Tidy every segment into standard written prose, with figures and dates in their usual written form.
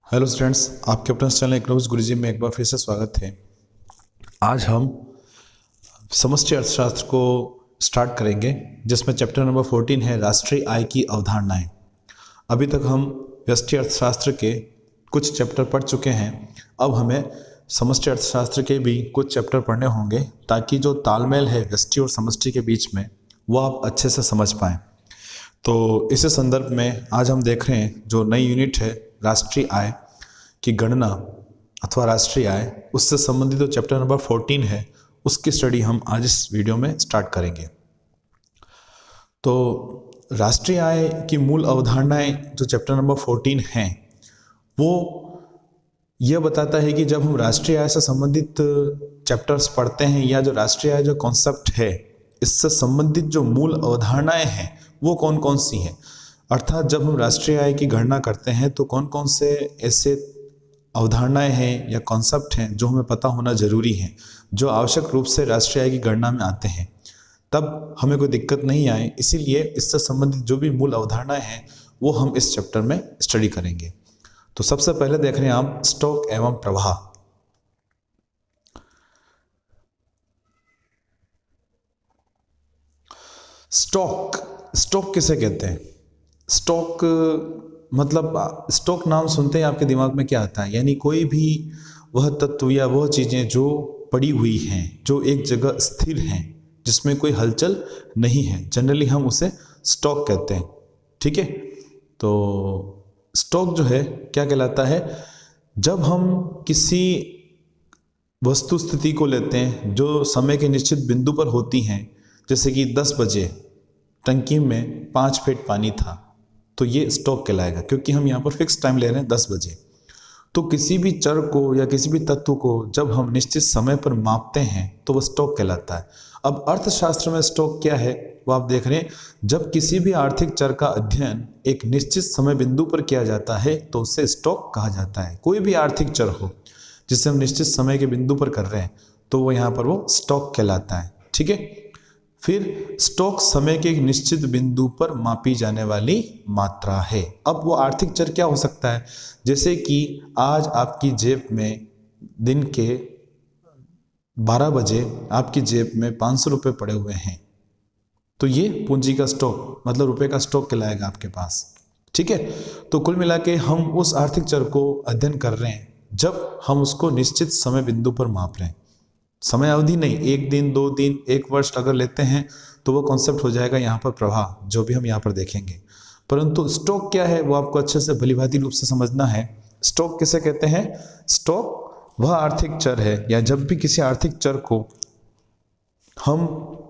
Hello students, आपके अपने channel economics गुरुजी में एक बार फिर से स्वागत है। आज हम समष्टि अर्थशास्त्र को स्टार्ट करेंगे, जिसमें चैप्टर नंबर 14 है राष्ट्रीय आय की अवधारणाएं। अभी तक हम व्यष्टि अर्थशास्त्र के कुछ चैप्टर पढ़ चुके हैं। अब हमें समष्टि अर्थशास्त्र के भी कुछ चैप्टर पढ़ने होंगे, ताकि जो तालमेल है व्यष्टि और समष्टि के बीच में वो आप अच्छे से समझ पाएँ। तो इस संदर्भ में आज हम देख रहे हैं जो नई यूनिट है राष्ट्रीय आय की गणना अथवा राष्ट्रीय आय, उससे संबंधित जो चैप्टर नंबर 14 है उसकी स्टडी हम आज इस वीडियो में स्टार्ट करेंगे। तो राष्ट्रीय आय की मूल अवधारणाएं जो चैप्टर नंबर 14 हैं वो यह बताता है कि जब हम राष्ट्रीय आय से संबंधित चैप्टर्स पढ़ते हैं या जो राष्ट्रीय आय जो कॉन्सेप्ट है इससे संबंधित जो मूल अवधारणाएं हैं वो कौन कौन सी हैं। अर्थात जब हम राष्ट्रीय आय की गणना करते हैं तो कौन कौन से ऐसे अवधारणाएं हैं या कॉन्सेप्ट हैं जो हमें पता होना जरूरी है, जो आवश्यक रूप से राष्ट्रीय आय की गणना में आते हैं, तब हमें कोई दिक्कत नहीं आए। इसीलिए इससे संबंधित जो भी मूल अवधारणाएं हैं वो हम इस चैप्टर में स्टडी करेंगे। तो सबसे पहले देख रहे हैं आप स्टॉक एवं प्रवाह। स्टॉक किसे कहते हैं? स्टॉक मतलब स्टॉक नाम सुनते ही आपके दिमाग में क्या आता है? यानी कोई भी वह तत्व या वह चीज़ें जो पड़ी हुई हैं, जो एक जगह स्थिर हैं, जिसमें कोई हलचल नहीं है, जनरली हम उसे स्टॉक कहते हैं। ठीक है, तो स्टॉक जो है क्या कहलाता है? जब हम किसी वस्तु स्थिति को लेते हैं जो समय के निश्चित बिंदु पर होती हैं, जैसे कि 10 बजे टंकी में 5 फीट पानी था, तो ये स्टॉक कहलाएगा, क्योंकि हम यहाँ पर फिक्स टाइम ले रहे हैं 10 बजे। तो किसी भी चर को या किसी भी तत्व को जब हम निश्चित समय पर मापते हैं तो वह स्टॉक कहलाता है। अब अर्थशास्त्र में स्टॉक क्या है वो आप देख रहे हैं। जब किसी भी आर्थिक चर का अध्ययन एक निश्चित समय बिंदु पर किया जाता है तो उसे स्टॉक कहा जाता है। कोई भी आर्थिक चर हो जिसे हम निश्चित समय के बिंदु पर कर रहे हैं तो वो यहाँ पर वो स्टॉक कहलाता है। ठीक है, फिर स्टॉक समय के एक निश्चित बिंदु पर मापी जाने वाली मात्रा है। अब वो आर्थिक चर क्या हो सकता है? जैसे कि आज आपकी जेब में दिन के 12 बजे आपकी जेब में 500 रुपये पड़े हुए हैं, तो ये पूंजी का स्टॉक मतलब रुपए का स्टॉक कहलाएगा आपके पास। ठीक है, तो कुल मिला के हम उस आर्थिक चर को अध्ययन कर रहे हैं जब हम उसको निश्चित समय बिंदु पर माप रहे हैं। समय अवधि नहीं, 1 दिन 2 दिन 1 वर्ष अगर लेते हैं तो वो कॉन्सेप्ट हो जाएगा यहाँ पर प्रवाह, जो भी हम यहाँ पर देखेंगे। परंतु स्टॉक क्या है वो आपको अच्छे से भलीभांति रूप से समझना है। स्टॉक किसे कहते हैं? स्टॉक वह आर्थिक चर है, या जब भी किसी आर्थिक चर को हम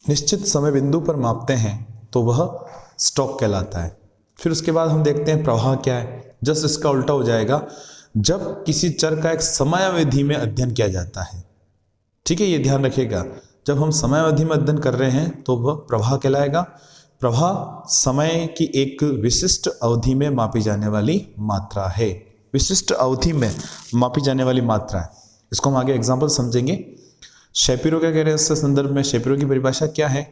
निश्चित समय बिंदु पर मापते हैं तो वह स्टॉक कहलाता है। फिर उसके बाद हम देखते हैं प्रवाह क्या है। जस्ट इसका उल्टा हो जाएगा, जब किसी चर का एक समयावधि में अध्ययन किया जाता है। ठीक है, ये ध्यान रखिएगा, जब हम समयावधि में अध्ययन कर रहे हैं तो वह प्रवाह कहलाएगा। प्रवाह समय की एक विशिष्ट अवधि में मापी जाने वाली मात्रा है। विशिष्ट अवधि में मापी जाने वाली मात्रा है, इसको हम आगे एग्जाम्पल समझेंगे। शेपिरो क्या कह रहे हैं इससे संदर्भ में? शेपिरो की परिभाषा क्या है?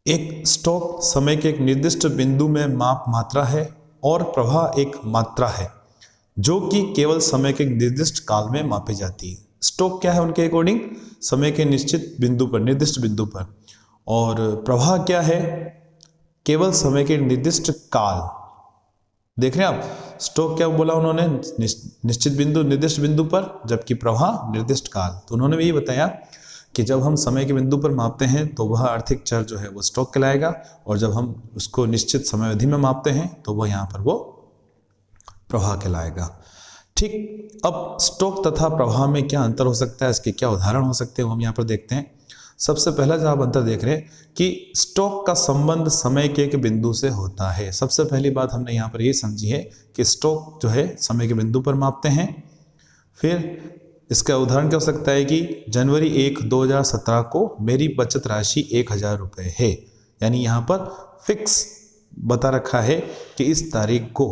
एक स्टॉक समय के एक निर्दिष्ट बिंदु में मात्रा है और प्रवाह एक मात्रा है जो कि केवल समय के निर्दिष्ट काल में मापी जाती है। स्टॉक क्या है उनके अकॉर्डिंग? समय के निश्चित बिंदु पर, निर्दिष्ट बिंदु पर। और प्रवाह क्या है? केवल समय के निर्दिष्ट काल। देख रहे हैं आप, स्टॉक क्या बोला उन्होंने? निश्चित बिंदु, निर्दिष्ट बिंदु पर, जबकि प्रवाह निर्दिष्ट काल। तो उन्होंने भी ये बताया कि जब हम समय के बिंदु पर मापते हैं तो वह आर्थिक चर जो है वो स्टॉक कहलाएगा, और जब हम उसको निश्चित समयावधि में मापते हैं तो वह यहाँ पर वो प्रवाह कहलाएगा। ठीक, अब स्टॉक तथा प्रवाह में क्या अंतर हो सकता है, इसके क्या उदाहरण हो सकते हैं वो हम यहाँ पर देखते हैं। सबसे पहला जो आप अंतर देख रहे हैं कि स्टॉक का संबंध समय के एक बिंदु से होता है। सबसे पहली बात हमने यहाँ पर ये समझी है कि स्टॉक जो है समय के बिंदु पर मापते हैं। फिर इसका उदाहरण क्या हो सकता है कि जनवरी 1, 2017 को मेरी बचत राशि 1000 रुपये है। यानी यहाँ पर फिक्स बता रखा है कि इस तारीख को,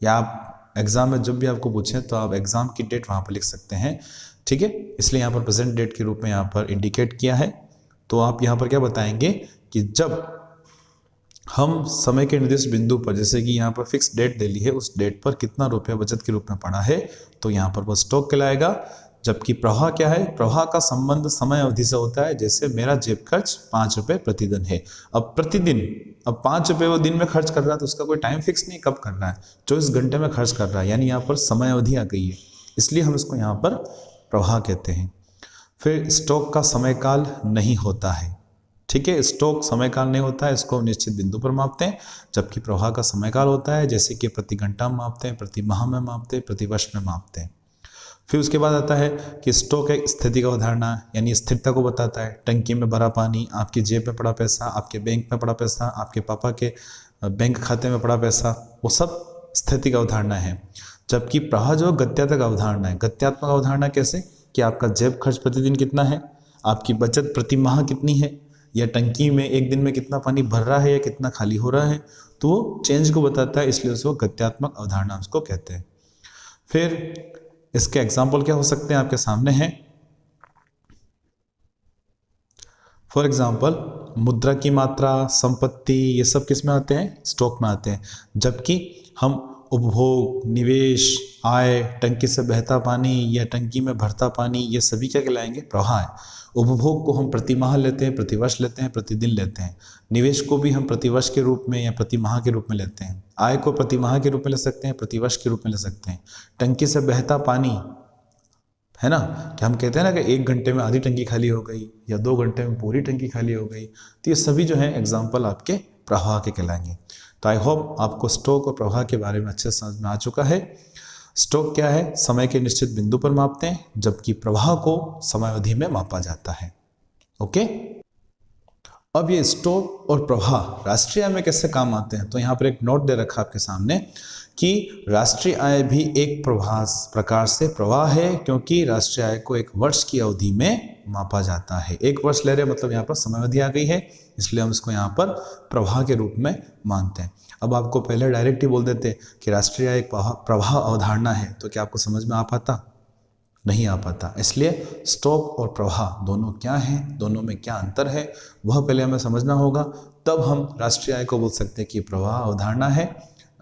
या आप एग्जाम में जब भी आपको पूछें तो आप एग्जाम की डेट वहाँ पर लिख सकते हैं। ठीक है, इसलिए यहाँ पर प्रेजेंट डेट के रूप में यहाँ पर इंडिकेट किया है। तो आप यहाँ पर क्या बताएंगे कि जब हम समय के निर्दिष्ट बिंदु पर, जैसे कि यहाँ पर फिक्स डेट दे ली है, उस डेट पर कितना रुपया बचत के रूप में पड़ा है, तो यहाँ पर वो स्टॉक कहलाएगा। जबकि प्रवाह क्या है, प्रवाह का संबंध समय अवधि से होता है। जैसे मेरा जेब खर्च 5 रुपये प्रतिदिन है, अब प्रतिदिन, अब 5 रुपये वो दिन में खर्च कर रहा है, तो उसका कोई टाइम फिक्स नहीं कब कर रहा है, 24 घंटे में खर्च कर रहा है, यानी यहाँ पर समय अवधि आ गई है, इसलिए हम इसको यहाँ पर प्रवाह कहते हैं। फिर स्टॉक का समय काल नहीं होता है, ठीक है, स्टॉक समय काल नहीं होता है, इसको निश्चित बिंदु पर मापते हैं। जबकि प्रवाह का समय काल होता है, जैसे कि प्रति घंटा में मापते हैं, प्रति माह में मापते हैं, प्रति वर्ष में मापते हैं। फिर उसके बाद आता है कि स्टॉक एक स्थिति का अवधारणा, यानी स्थिरता को बताता है। टंकी में भरा पानी, आपकी जेब में पड़ा पैसा, आपके बैंक में पड़ा पैसा, आपके पापा के बैंक खाते में पड़ा पैसा, वो सब स्थिति का अवधारणा है। जबकि प्रवाह जो गत्यात्मक अवधारणा है। गत्यात्मक अवधारणा कैसे, कि आपका जेब खर्च प्रतिदिन कितना है, आपकी बचत प्रति माह कितनी है, या टंकी में एक दिन में कितना पानी भर रहा है या कितना खाली हो रहा है, तो वो चेंज को बताता है, इसलिए उसको गत्यात्मक अवधारणा उसको कहते हैं। फिर इसके एग्जाम्पल क्या हो सकते हैं, आपके सामने हैं। फॉर एग्जाम्पल मुद्रा की मात्रा, संपत्ति, ये सब किस में आते हैं, स्टॉक में आते हैं। जबकि हम उपभोग, निवेश, आय, टंकी से बहता पानी या टंकी में भरता पानी, ये सभी क्या कहलाएंगे, प्रवाह है। उपभोग को हम प्रति माह लेते हैं, प्रति वर्ष लेते हैं, प्रतिदिन लेते हैं। निवेश को भी हम प्रति वर्ष के रूप में या प्रति माह के रूप में लेते हैं। आय को प्रति माह के रूप में ले सकते हैं, प्रति वर्ष के रूप में ले सकते हैं। टंकी से बहता पानी है ना, कि हम कहते हैं ना कि 1 घंटे में आधी टंकी खाली हो गई या 2 घंटे में पूरी टंकी खाली हो गई, तो ये सभी जो है एग्जाम्पल आपके प्रवाह के कहलाएंगे। तो आई होप आपको स्टॉक और प्रवाह के बारे में अच्छे से समझ में आ चुका है। स्टॉक क्या है, समय के निश्चित बिंदु पर मापते हैं, जबकि प्रवाह को समय अवधि में मापा जाता है। ओके, अब ये स्टॉक और प्रवाह राष्ट्रीय आय में कैसे काम आते हैं, तो यहाँ पर एक नोट दे रखा आपके सामने कि राष्ट्रीय आय भी एक प्रकार से प्रवाह है, क्योंकि राष्ट्रीय आय को एक वर्ष की अवधि में मापा जाता है। 1 वर्ष ले रहे मतलब यहाँ पर समय अवधि आ गई है, इसलिए हम इसको यहाँ पर प्रवाह के रूप में मानते हैं। अब आपको पहले डायरेक्ट ही बोल देते कि राष्ट्रीय आय एक प्रवाह अवधारणा है, तो क्या आपको समझ में आ पाता, नहीं आ पाता। इसलिए स्टॉक और प्रवाह दोनों क्या हैं, दोनों में क्या अंतर है, वह पहले हमें समझना होगा, तब हम राष्ट्रीय आय को बोल सकते हैं कि प्रवाह अवधारणा है।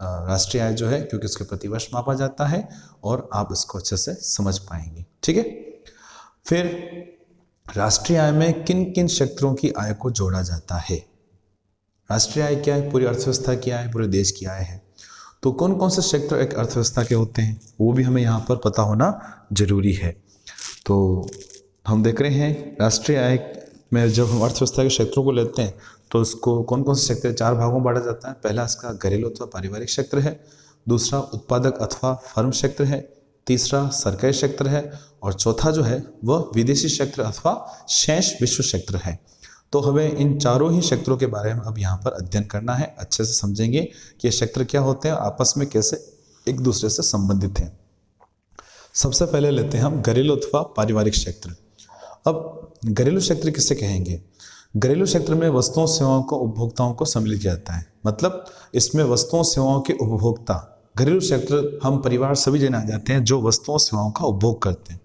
राष्ट्रीय आय जो है, क्योंकि उसके प्रतिवर्ष मापा जाता है, और आप इसको अच्छे से समझ पाएंगे, ठीक है। फिर राष्ट्रीय आय में किन किन क्षेत्रों की आय को जोड़ा जाता है। राष्ट्रीय आय क्या है, पूरी अर्थव्यवस्था की आय, पूरे देश की आय है। तो कौन कौन से क्षेत्र एक अर्थव्यवस्था के होते हैं, वो भी हमें यहाँ पर पता होना जरूरी है। तो हम देख रहे हैं राष्ट्रीय आय में जब हम अर्थव्यवस्था के क्षेत्रों को लेते हैं, तो उसको कौन कौन से क्षेत्र 4 भागों में बांटा जाता है। पहला इसका घरेलू अथवा पारिवारिक क्षेत्र है, दूसरा उत्पादक अथवा फर्म क्षेत्र है, तीसरा सरकारी क्षेत्र है, और चौथा जो है वह विदेशी क्षेत्र अथवा शेष विश्व क्षेत्र है। तो हमें इन चारों ही क्षेत्रों के बारे में अब यहाँ पर अध्ययन करना है। अच्छे से समझेंगे कि ये क्षेत्र क्या होते हैं, आपस में कैसे एक दूसरे से संबंधित हैं। सबसे पहले लेते हैं हम घरेलू अथवा पारिवारिक क्षेत्र। अब घरेलू क्षेत्र किसे कहेंगे, घरेलू क्षेत्र में वस्तुओं सेवाओं को उपभोक्ताओं को सम्मिलित किया जाता है, मतलब इसमें वस्तुओं सेवाओं के उपभोक्ता, घरेलू क्षेत्र हम परिवार सभी जने आ जाते हैं जो वस्तुओं सेवाओं का उपभोग करते हैं,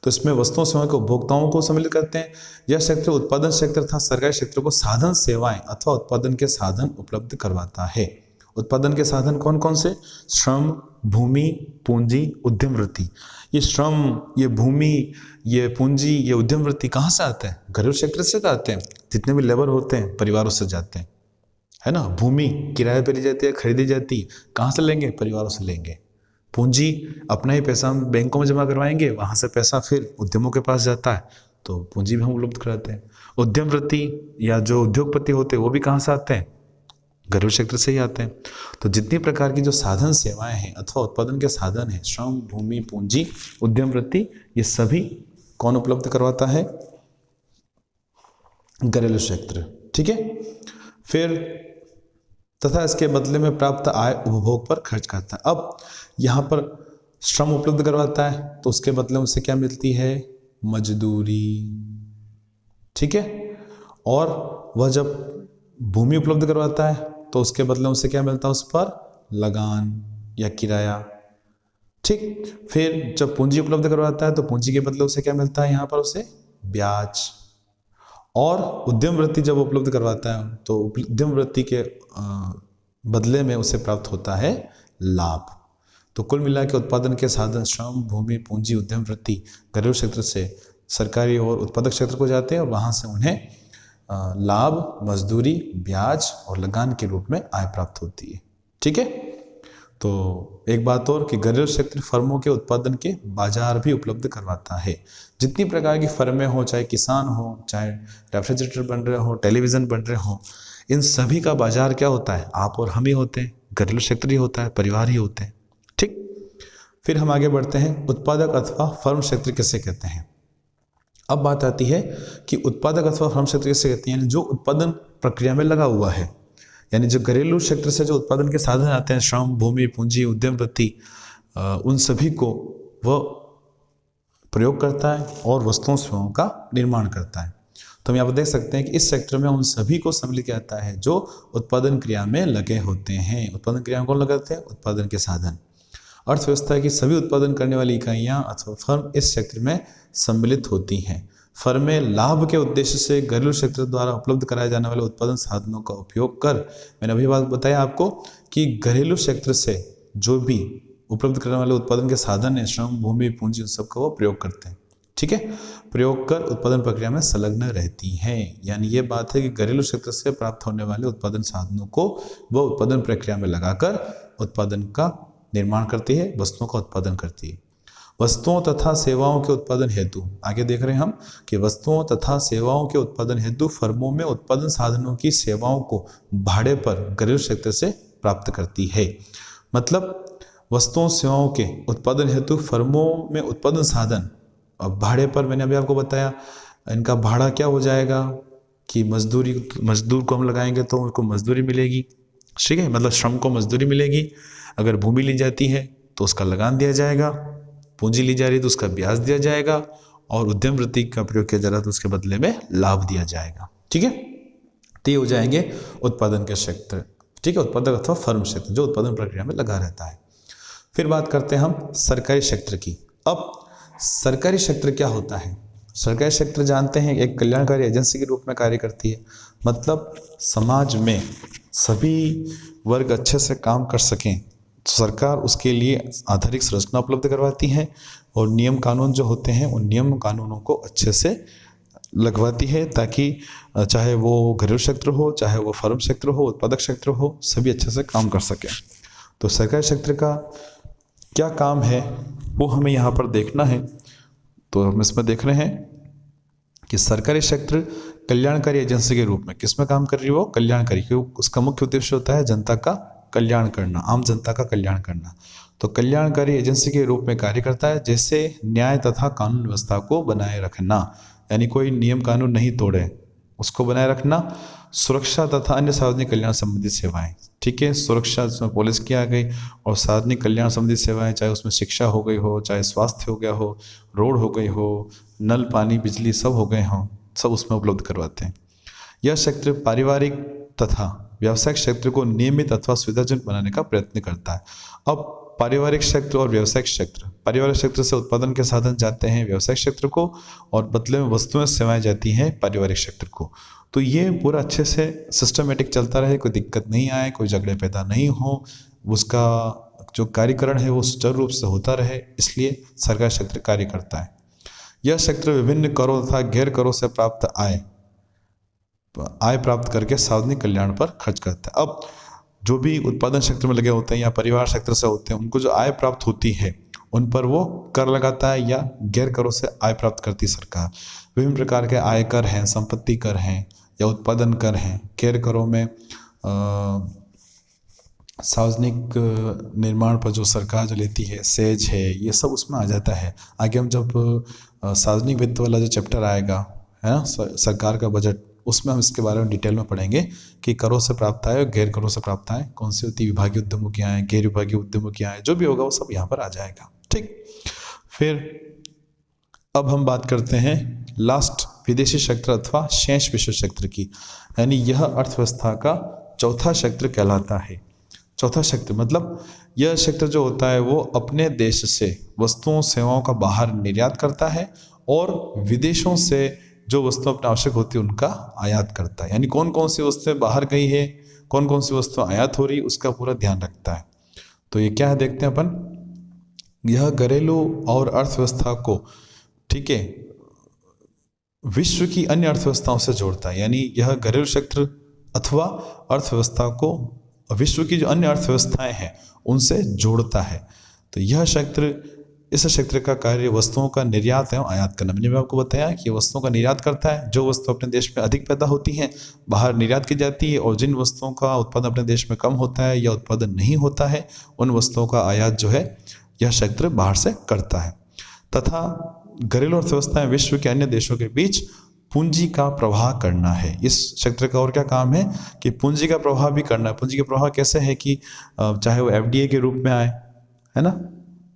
तो इसमें वस्तुओं सेवाओं के उपभोक्ताओं को सम्मिलित करते हैं। यह क्षेत्र उत्पादन क्षेत्र तथा सरकारी क्षेत्र को साधन सेवाएं अथवा उत्पादन के साधन उपलब्ध करवाता है। उत्पादन के साधन कौन कौन से, श्रम, भूमि, पूंजी, उद्यम वृत्ति। ये श्रम, ये भूमि, ये पूंजी, ये उद्यम वृत्ति कहाँ से आते हैं, घरेलू क्षेत्र से आते हैं। जितने भी लेबर होते हैं परिवारों से जाते हैं, है ना। भूमि किराए पर ली जाती है, खरीदी जाती है, कहाँ से लेंगे, परिवारों से लेंगे। पूंजी अपना ही पैसा हम बैंकों में जमा करवाएंगे, वहाँ से पैसा फिर उद्यमों के पास जाता है, तो पूंजी भी हम उपलब्ध कराते हैं। उद्यम वृत्ति या जो उद्योगपति होते हैं वो भी कहाँ से आते हैं, घरेलू क्षेत्र से ही आते हैं। तो जितनी प्रकार की जो साधन सेवाएं हैं अथवा उत्पादन के साधन हैं, श्रम, भूमि, पूंजी, उद्यम वृत्ति, ये सभी कौन उपलब्ध करवाता है, घरेलू क्षेत्र, ठीक है। फिर तथा इसके बदले में प्राप्त आय उपभोग पर खर्च करता है। अब यहाँ पर श्रम उपलब्ध करवाता है, तो उसके बदले में उसे क्या मिलती है, मजदूरी, ठीक है। और वह जब भूमि उपलब्ध करवाता है तो उसके बदले उसे क्या मिलता है, उस पर लगान या किराया, ठीक। फिर जब पूंजी उपलब्ध करवाता है तो पूंजी के बदले उसे क्या मिलता है, यहाँ पर उसे ब्याज। और उद्यम वृत्ति जब उपलब्ध करवाता है तो उद्यम वृत्ति के बदले में उसे प्राप्त होता है लाभ। तो कुल मिला के उत्पादन के साधन श्रम, भूमि, पूंजी, उद्यम वृत्ति घरेलू क्षेत्र से सरकारी और उत्पादक क्षेत्र को जाते हैं और वहाँ से उन्हें लाभ, मजदूरी, ब्याज और लगान के रूप में आय प्राप्त होती है। ठीक है। तो एक बात और कि घरेलू क्षेत्र फर्मों के उत्पादन के बाजार भी उपलब्ध करवाता है। जितनी प्रकार की फर्में हो, चाहे किसान हो, चाहे रेफ्रिजरेटर बन रहे हो, टेलीविज़न बन रहे हो, इन सभी का बाजार क्या होता है? आप और हम ही होते हैं, घरेलू क्षेत्र ही होता है, परिवार ही होते हैं। ठीक। फिर हम आगे बढ़ते हैं, उत्पादक अथवा फर्म क्षेत्र किसे कहते हैं। अब बात आती है कि उत्पादक अथवा फर्म क्षेत्र किसे कहते हैं, यानी जो उत्पादन प्रक्रिया में लगा हुआ है, यानी जो घरेलू क्षेत्र से जो उत्पादन के साधन आते हैं, श्रम, भूमि, पूंजी, उद्यम वृत्ति, उन सभी को वह प्रयोग करता है और वस्तुओं सेवाओं का निर्माण करता है। तो हम यहाँ पर देख सकते हैं कि इस सेक्टर में उन सभी को सम्मिलित किया जाता है जो उत्पादन क्रिया में लगे होते हैं। उत्पादन क्रिया में कौन लगाते हैं? उत्पादन के साधन। अर्थव्यवस्था की सभी उत्पादन करने वाली इकाइयाँ अथवा फर्म इस क्षेत्र में सम्मिलित होती हैं। फर्में लाभ के उद्देश्य से घरेलू क्षेत्र द्वारा उपलब्ध कराए जाने वाले उत्पादन साधनों का उपयोग कर, मैंने अभी बात बताया आपको कि घरेलू क्षेत्र से जो भी उपलब्ध करने वाले उत्पादन के साधन है, श्रम, भूमि, पूंजी, उन सबका वो प्रयोग करते हैं। ठीक है। प्रयोग कर उत्पादन प्रक्रिया में संलग्न रहती हैं। यानी ये बात है कि घरेलू क्षेत्र से प्राप्त होने वाले उत्पादन साधनों को वो उत्पादन प्रक्रिया में लगाकर उत्पादन का निर्माण करती है, वस्तुओं का उत्पादन करती है। वस्तुओं तथा सेवाओं के उत्पादन हेतु, आगे देख रहे हैं हम कि वस्तुओं तथा सेवाओं के उत्पादन हेतु फर्मों में उत्पादन साधनों की सेवाओं को भाड़े पर घरेलू क्षेत्र से प्राप्त करती है। मतलब वस्तुओं सेवाओं के उत्पादन हेतु फर्मों में उत्पादन साधन अब भाड़े पर, मैंने अभी आपको बताया इनका भाड़ा क्या हो जाएगा कि मजदूर को हम लगाएंगे तो उनको मजदूरी मिलेगी। ठीक है, मतलब श्रम को मजदूरी मिलेगी। अगर भूमि ली जाती है तो उसका लगान दिया जाएगा, पूंजी ली जा रही है तो उसका ब्याज दिया जाएगा, और उद्यम वृत्ति का प्रयोग किया जा रहा है तो उसके बदले में लाभ दिया जाएगा। ठीक है, तो ये हो जाएंगे उत्पादन के क्षेत्र। ठीक है, उत्पादक अथवा फर्म क्षेत्र जो उत्पादन प्रक्रिया में लगा रहता है। फिर बात करते हैं हम सरकारी क्षेत्र की। अब सरकारी क्षेत्र क्या होता है? सरकारी क्षेत्र जानते हैं एक कल्याणकारी एजेंसी के रूप में कार्य करती है। मतलब समाज में सभी वर्ग अच्छे से काम कर सकें तो सरकार उसके लिए आधारिक संरचना उपलब्ध करवाती है और नियम कानून जो होते हैं उन नियम कानूनों को अच्छे से लगवाती है ताकि चाहे वो घरेलू क्षेत्र हो, चाहे वो फर्म क्षेत्र हो, उत्पादक क्षेत्र हो, सभी अच्छे से काम कर सकें। तो सरकारी क्षेत्र का क्या काम है वो हमें यहाँ पर देखना है। तो हम इसमें देख रहे हैं कि सरकारी क्षेत्र कल्याणकारी एजेंसी के रूप में किस में काम कर रही है? वो कल्याणकारी, क्योंकि उसका मुख्य उद्देश्य होता है जनता का कल्याण करना, आम जनता का कल्याण करना। तो कल्याणकारी एजेंसी के रूप में कार्य करता है, जैसे न्याय तथा कानून व्यवस्था को बनाए रखना, यानी कोई नियम कानून नहीं तोड़े उसको बनाए रखना। सुरक्षा तथा अन्य सार्वजनिक कल्याण संबंधी सेवाएं, ठीक है, सुरक्षा जिसमें पुलिस की आ गई, और सार्वजनिक कल्याण संबंधी सेवाएं, चाहे उसमें शिक्षा हो गई हो, चाहे स्वास्थ्य हो गया हो, रोड हो गई हो, नल, पानी, बिजली सब हो गए हों, सब उसमें उपलब्ध करवाते हैं। यह क्षेत्र पारिवारिक तथा व्यावसायिक क्षेत्र को नियमित अथवा सुविधाजनक बनाने का प्रयत्न करता है। अब पारिवारिक क्षेत्र और व्यावसायिक क्षेत्र, पारिवारिक क्षेत्र से उत्पादन के साधन जाते हैं व्यावसायिक क्षेत्र को और बदले में वस्तुएं सेवाएं जाती हैं पारिवारिक क्षेत्र को। तो ये पूरा अच्छे से सिस्टमेटिक चलता रहे, कोई दिक्कत नहीं आए, कोई झगड़े पैदा नहीं हो, उसका जो कार्यकरण है वो सुचारू रूप से होता रहे, इसलिए सरकारी क्षेत्र कार्य करता है। यह क्षेत्र विभिन्न करों तथा गैर करों से प्राप्त आय प्राप्त करके सार्वजनिक कल्याण पर खर्च करता है। अब जो भी उत्पादन क्षेत्र में लगे होते हैं या परिवार क्षेत्र से होते हैं, उनको जो आय प्राप्त होती है उन पर वो कर लगाता है या गैर करों से आय प्राप्त करती सरकार। विभिन्न प्रकार के आय कर हैं, संपत्ति कर हैं या उत्पादन कर हैं। गैर करों में सार्वजनिक निर्माण पर जो सरकार जो लेती है, सेज है, ये सब उसमें आ जाता है। आगे हम जब सार्वजनिक वित्त वाला जो चैप्टर आएगा, है ना, सरकार का बजट, उसमें हम इसके बारे में डिटेल में पढ़ेंगे कि करों से प्राप्त आय और गैर करों से प्राप्त आय कौन सी होती है, विभागीय उद्यमों की आय, गैर विभागीय उद्यमों की आय, जो भी होगा वो सब यहाँ पर आ जाएगा। ठीक, फिर अब हम बात करते हैं लास्ट विदेशी क्षेत्र अथवा शेष विश्व क्षेत्र की, यानी यह अर्थव्यवस्था का चौथा क्षेत्र कहलाता है। चौथा क्षेत्र मतलब यह क्षेत्र जो होता है वो अपने देश से वस्तुओं सेवाओं का बाहर निर्यात करता है और विदेशों से जो वस्तुएं अपने आवश्यक होती है उनका आयात करता है। यानी कौन कौन सी वस्तुएं बाहर गई है, कौन कौन सी वस्तुएं आयात हो रही, उसका पूरा ध्यान रखता है। तो ये क्या है देखते हैं अपन। यह घरेलू और अर्थव्यवस्था को, ठीक है, विश्व की अन्य अर्थव्यवस्थाओं से जोड़ता है। यानी यह घरेलू क्षेत्र अथवा अर्थव्यवस्था को विश्व की जो अन्य अर्थव्यवस्थाएं हैं उनसे जोड़ता है। तो यह क्षेत्र, इस क्षेत्र का कार्य वस्तुओं का निर्यात एवं आयात करना। मैंने आपको बताया कि वस्तुओं का निर्यात करता है, जो वस्तु अपने देश में अधिक पैदा होती हैं बाहर निर्यात की जाती है, और जिन वस्तुओं का उत्पादन अपने देश में कम होता है या उत्पादन नहीं होता है उन वस्तुओं का आयात जो है यह क्षेत्र बाहर से करता है। तथा घरेलू अर्थव्यवस्थाएं विश्व के अन्य देशों के बीच पूंजी का प्रवाह करना है। इस क्षेत्र का और क्या काम है कि पूंजी का प्रवाह भी करना है। पूंजी का प्रवाह कैसे है कि चाहे वो एफडीआई के रूप में आए, है ना,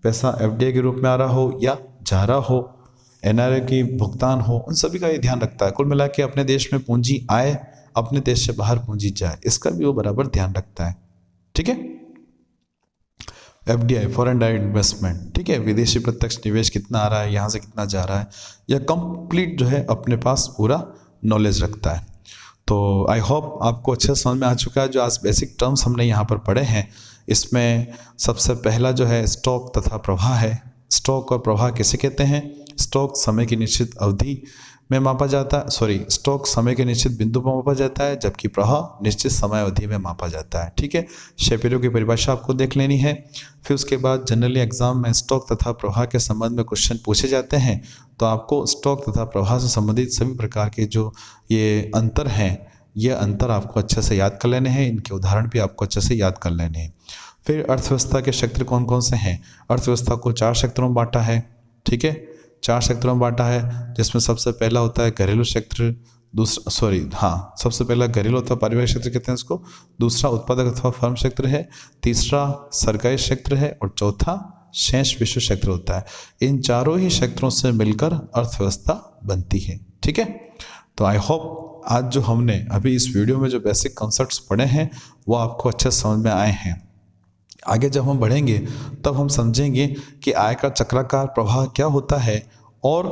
पैसा एफडीआई के रूप में आ रहा हो या जा रहा हो, एनआरए की भुगतान हो, उन सभी का ये ध्यान रखता है। कुल मिला के अपने देश में पूंजी आए, अपने देश से बाहर पूंजी जाए, इसका भी वो बराबर ध्यान रखता है। ठीक है, एफडीआई फॉरेन डायरेक्ट इन्वेस्टमेंट, ठीक है, विदेशी प्रत्यक्ष निवेश कितना आ रहा है, यहाँ से कितना जा रहा है, यह कंप्लीट जो है अपने पास पूरा नॉलेज रखता है। तो आई होप आपको अच्छे से समझ में आ चुका है। जो आज बेसिक टर्म्स हमने यहाँ पर पढ़े हैं, इसमें सबसे पहला जो है स्टॉक तथा प्रवाह है। स्टॉक और प्रवाह किसे कहते हैं? स्टॉक समय की निश्चित अवधि में मापा जाता है, स्टॉक समय के निश्चित बिंदु पर मापा जाता है, जबकि प्रवाह निश्चित समय अवधि में मापा जाता है। ठीक है, शेपिरो की परिभाषा आपको देख लेनी है। फिर उसके बाद जनरली एग्जाम में स्टॉक तथा प्रवाह के संबंध में क्वेश्चन पूछे जाते हैं, तो आपको स्टॉक तथा प्रवाह से संबंधित सभी प्रकार के जो ये अंतर हैं, ये अंतर आपको अच्छे से याद कर लेने हैं, इनके उदाहरण भी आपको अच्छे से याद कर लेने हैं। फिर अर्थव्यवस्था के क्षेत्र कौन कौन से हैं? अर्थव्यवस्था को 4 क्षेत्रों में बांटा है। ठीक है, 4 क्षेत्रों में बांटा है, जिसमें सबसे पहला होता है घरेलू क्षेत्र, सबसे पहला घरेलू अथवा पारिवारिक क्षेत्र कहते हैं इसको, दूसरा उत्पादक अथवा फर्म क्षेत्र है, तीसरा सरकारी क्षेत्र है, और चौथा शेष विश्व क्षेत्र होता है। इन चारों ही क्षेत्रों से मिलकर अर्थव्यवस्था बनती है। ठीक है, तो आई होप आज जो हमने अभी इस वीडियो में जो बेसिक कॉन्सेप्ट्स पढ़े हैं वो आपको अच्छे समझ में आए हैं। आगे जब हम बढ़ेंगे तब हम समझेंगे कि आय का चक्राकार प्रवाह क्या होता है और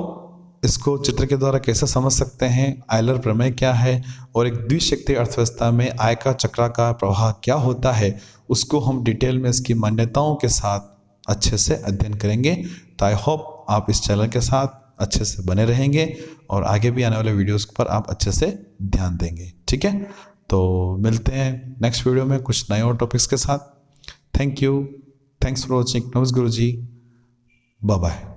इसको चित्र के द्वारा कैसे समझ सकते हैं, आयलर प्रमेय क्या है, और एक द्विशक्ति अर्थव्यवस्था में आय का चक्राकार प्रवाह क्या होता है, उसको हम डिटेल में इसकी मान्यताओं के साथ अच्छे से अध्ययन करेंगे। तो आई होप आप इस चैनल के साथ अच्छे से बने रहेंगे और आगे भी आने वाले वीडियोस पर आप अच्छे से ध्यान देंगे। ठीक है, तो मिलते हैं नेक्स्ट वीडियो में कुछ नए और टॉपिक्स के साथ। Thank you, thanks for watching. नमस्कार गुरु जी, बाय बाय।